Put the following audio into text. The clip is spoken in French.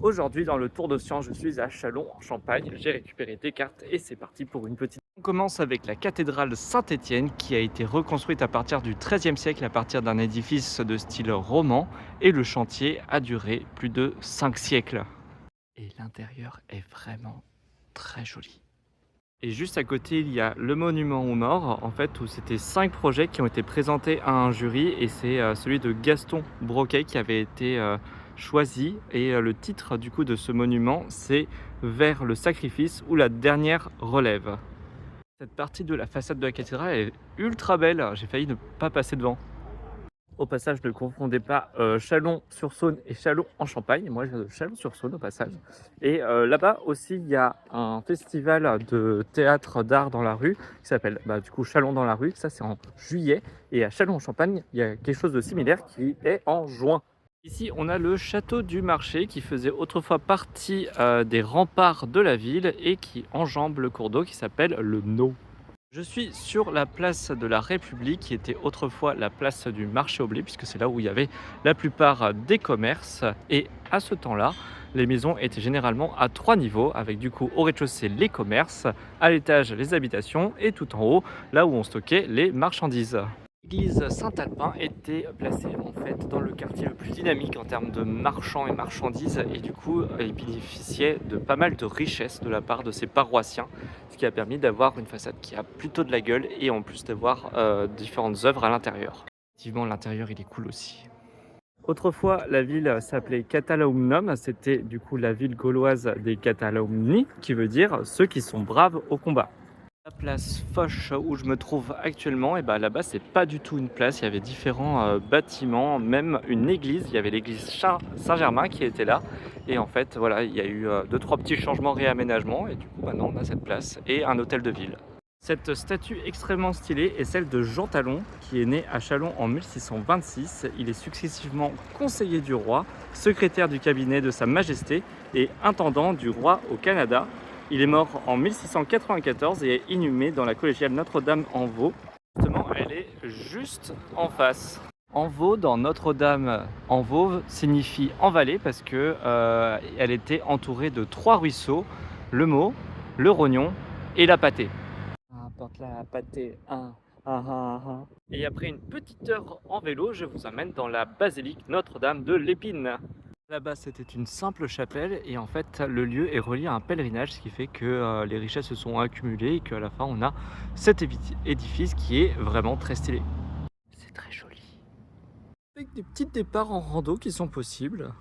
Aujourd'hui, dans le Tour d'Océan, je suis à Châlons en Champagne. J'ai récupéré des cartes et c'est parti pour une petite. On commence avec la cathédrale Saint-Étienne qui a été reconstruite à partir du XIIIe siècle à partir d'un édifice de style roman et le chantier a duré plus de 5 siècles. Et l'intérieur est vraiment très joli. Et juste à côté, il y a le monument aux morts, en fait, où c'était 5 projets qui ont été présentés à un jury et c'est celui de Gaston Broquet qui avait été choisi. Et le titre du coup de ce monument, c'est Vers le sacrifice ou la dernière relève. Cette partie de la façade de la cathédrale est ultra belle, j'ai failli ne pas passer devant. Au passage, ne confondez pas Chalon-sur-Saône et Châlons en Champagne. Moi, je viens de Chalon-sur-Saône au passage. Et là-bas aussi, il y a un festival de théâtre d'art dans la rue qui s'appelle du coup Châlons dans la rue. Ça, c'est en juillet. Et à Châlons en Champagne, il y a quelque chose de similaire qui est en juin. Ici, on a le château du Marché qui faisait autrefois partie des remparts de la ville et qui enjambe le cours d'eau qui s'appelle le Nau. Je suis sur la place de la République, qui était autrefois la place du marché au blé, puisque c'est là où il y avait la plupart des commerces. Et à ce temps-là, les maisons étaient généralement à 3 niveaux, avec du coup au rez-de-chaussée les commerces, à l'étage les habitations, et tout en haut, là où on stockait les marchandises. L'église Saint-Alpin était placée en fait dans le quartier le plus dynamique en termes de marchands et marchandises et du coup il bénéficiait de pas mal de richesses de la part de ses paroissiens, ce qui a permis d'avoir une façade qui a plutôt de la gueule et en plus d'avoir différentes œuvres à l'intérieur. Effectivement, l'intérieur il est cool aussi. Autrefois, la ville s'appelait Catalaumnum, c'était du coup la ville gauloise des Catalaumni, qui veut dire ceux qui sont braves au combat. La place Foch où je me trouve actuellement, et bah là-bas c'est pas du tout une place, il y avait différents bâtiments, même une église, il y avait l'église Saint-Germain qui était là et en fait voilà il y a eu 2-3 petits changements, réaménagements et du coup maintenant on a cette place et un hôtel de ville. Cette statue extrêmement stylée est celle de Jean Talon qui est né à Châlons en 1626. Il est successivement conseiller du roi, secrétaire du cabinet de Sa Majesté et intendant du roi au Canada. Il est mort en 1694 et est inhumé dans la collégiale Notre-Dame-en-Vaux. Justement, elle est juste en face. En-Vaux, dans Notre-Dame-en-Vaux, signifie en vallée parce que elle était entourée de 3 ruisseaux, le Mot, le Rognon et la Patée. Apporte la pâtée, Et après une petite heure en vélo, je vous emmène dans la basilique Notre-Dame de l'Épine. Là-bas, c'était une simple chapelle et en fait, le lieu est relié à un pèlerinage, ce qui fait que les richesses se sont accumulées et qu'à la fin, on a cet édifice qui est vraiment très stylé. C'est très joli. Avec des petits départs en rando qui sont possibles.